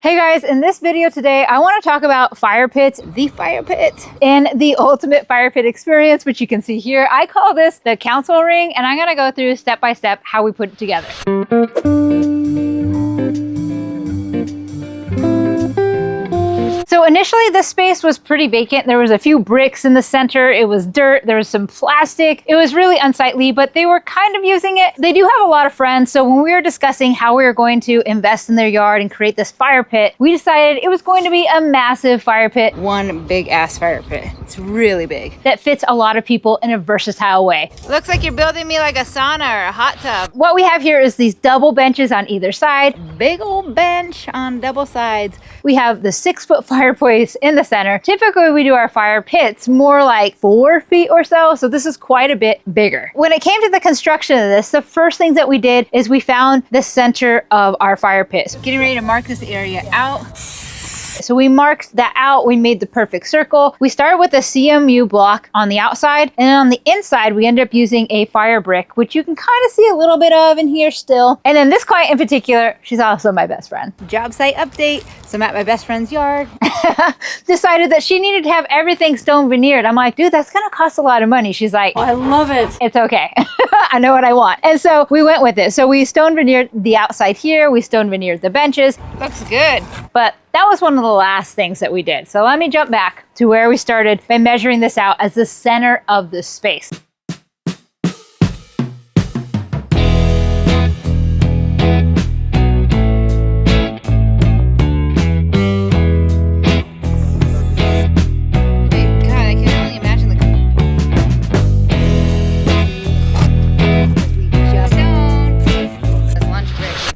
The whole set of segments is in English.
Hey guys, in this video today, I want to talk about fire pits, the fire pit, and the ultimate fire pit experience, which you can see here. I call this the council ring, and I'm going to go through step by step how we put it together. So initially this space was pretty vacant. There was a few bricks in the center. It was dirt. There was some plastic. It was really unsightly, but they were kind of using it. They do have a lot of friends. So when we were discussing how we were going to invest in their yard and create this fire pit, we decided it was going to be a massive fire pit. One big ass fire pit. It's really big. That fits a lot of people in a versatile way. Looks like you're building me like a sauna or a hot tub. What we have here is these double benches on either side. Big old bench on double sides. We have the 6-foot fireplace in the center. Typically we do our fire pits more like 4 feet or so. So this is quite a bit bigger. When it came to the construction of this, the first things that we did is we found the center of our fire pit. Getting ready to mark this area out. So we marked that out. We made the perfect circle. We started with a CMU block on the outside, and then on the inside, we ended up using a fire brick, which you can kind of see a little bit of in here still. And then this client in particular, she's also my best friend. Job site update. So I'm at my best friend's yard. Decided that she needed to have everything stone veneered. I'm like, dude, that's gonna cost a lot of money. She's like, Oh, I love it. it's okay. I know what I want. And so we went with it. So we stone veneered the outside here. We stone veneered the benches. Looks good. But that was one of the last things that we did. So let me jump back to where we started by measuring this out as the center of the space.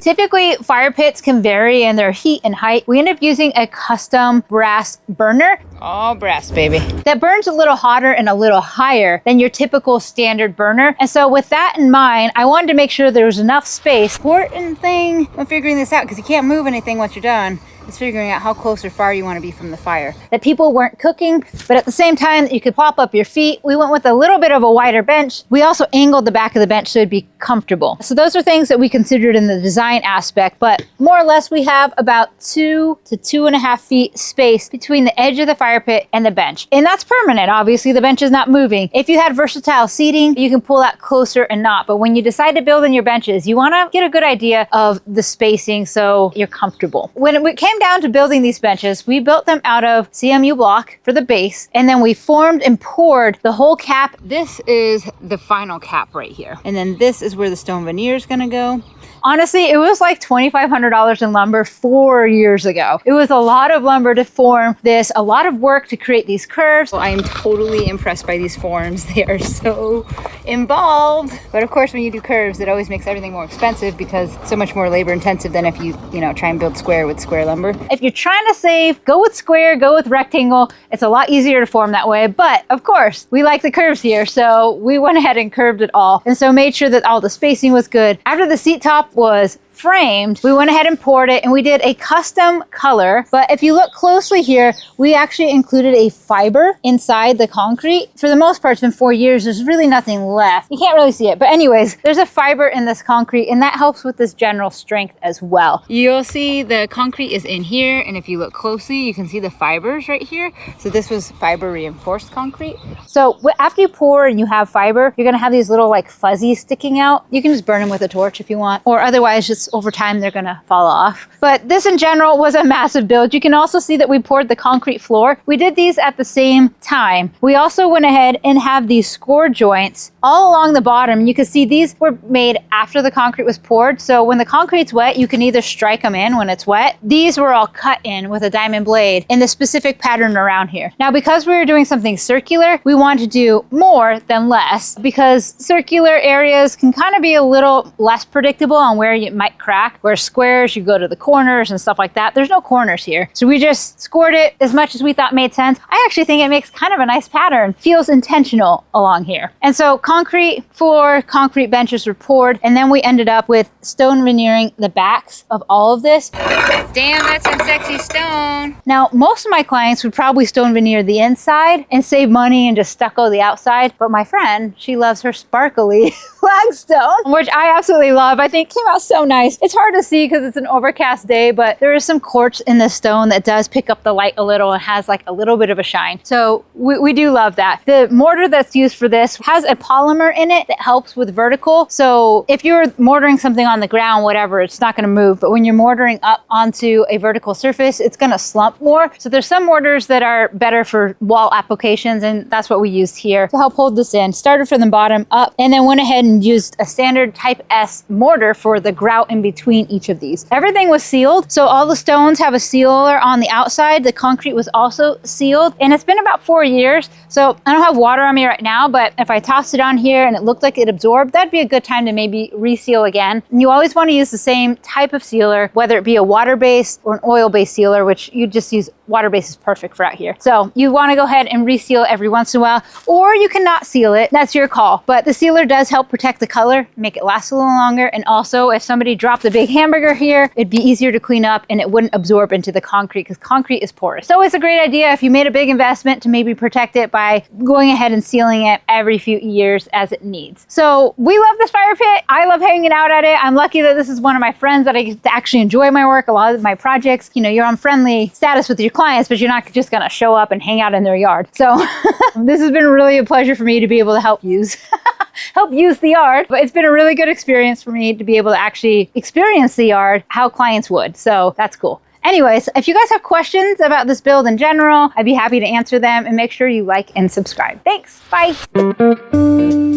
Typically, fire pits can vary in their heat and height. We end up using a custom brass burner. All brass, baby. That burns a little hotter and a little higher than your typical standard burner. And so with that in mind, I wanted to make sure there was enough space. Important thing when figuring this out, because you can't move anything once you're done, is figuring out how close or far you want to be from the fire. That people weren't cooking, but at the same time, you could pop up your feet. We went with a little bit of a wider bench. We also angled the back of the bench so it'd be comfortable. So those are things that we considered in the design aspect, but more or less we have about 2 to 2.5 feet space between the edge of the fire pit and the bench. And that's permanent. Obviously, the bench is not moving. If you had versatile seating, you can pull that closer and not. But when you decide to build in your benches, you want to get a good idea of the spacing so you're comfortable. When it came down to building these benches, we built them out of CMU block for the base, and then we formed and poured the whole cap. This is the final cap right here. And then this is where the stone veneer is gonna go. Honestly, it was like $2,500 in lumber 4 years ago. It was a lot of lumber to form this, a lot of work to create these curves. Well, I am totally impressed by these forms. They are so involved. But of course, when you do curves, it always makes everything more expensive because it's so much more labor intensive than if you try and build square with square lumber. If you're trying to save, go with square, go with rectangle. It's a lot easier to form that way. But of course, we like the curves here, so we went ahead and curved it all. And so made sure that all the spacing was good. After the seat top was framed, we went ahead and poured it, and we did a custom color. But if you look closely here, we actually included a fiber inside the concrete. For the most part, it's been 4 years. There's really nothing left. You can't really see it. But anyways, there's a fiber in this concrete, and that helps with this general strength as well. You'll see the concrete is in here, and if you look closely, you can see the fibers right here. So this was fiber reinforced concrete. So after you pour and you have fiber, you're gonna have these little like fuzzies sticking out. You can just burn them with a torch if you want, or otherwise just over time they're gonna fall off. But this in general was a massive build. You can also see that we poured the concrete floor. We did these at the same time. We also went ahead and have these score joints all along the bottom. You can see these were made after the concrete was poured. So when the concrete's wet, you can either strike them in when it's wet. These were all cut in with a diamond blade in the specific pattern around here. Now, because we were doing something circular, we wanted to do more than less, because circular areas can kind of be a little less predictable on where you might crack, where squares, you go to the corners and stuff like that. There's no corners here. So we just scored it as much as we thought made sense. I actually think it makes kind of a nice pattern. Feels intentional along here. And so concrete floor, concrete benches were poured, and then we ended up with stone veneering the backs of all of this. Damn, that's some sexy stone. Now, most of my clients would probably stone veneer the inside and save money and just stucco the outside. But my friend, she loves her sparkly flagstone, which I absolutely love. I think came out so nice. nice. It's hard to see because it's an overcast day, but there is some quartz in the stone that does pick up the light a little and has like a little bit of a shine. So we do love that. The mortar that's used for this has a polymer in it that helps with vertical. So if you're mortaring something on the ground, whatever, it's not going to move. But when you're mortaring up onto a vertical surface, it's going to slump more. So there's some mortars that are better for wall applications, and that's what we used here to help hold this in. Started from the bottom up and then went ahead and used a standard type S mortar for the grout in between each of these. Everything was sealed. So all the stones have a sealer on the outside. The concrete was also sealed, and it's been about 4 years. So I don't have water on me right now, but if I tossed it on here and it looked like it absorbed, that'd be a good time to maybe reseal again. And you always want to use the same type of sealer, whether it be a water-based or an oil-based sealer, which you just use water-based is perfect for out here. So you want to go ahead and reseal every once in a while, or you can not seal it. That's your call. But the sealer does help protect the color, make it last a little longer. And also if somebody dropped a big hamburger here, it'd be easier to clean up and it wouldn't absorb into the concrete because concrete is porous. So it's a great idea if you made a big investment to maybe protect it by going ahead and sealing it every few years as it needs. So we love this fire pit. I love hanging out at it. I'm lucky that this is one of my friends that I get to actually enjoy my work. A lot of my projects, you know, you're on friendly status with your clients, but you're not just going to show up and hang out in their yard. So this has been really a pleasure for me to be able to help use the yard. But it's been a really good experience for me to be able to actually experience the yard how clients would. So that's cool. Anyways, if you guys have questions about this build in general, I'd be happy to answer them, and make sure you like and subscribe. Thanks. Bye.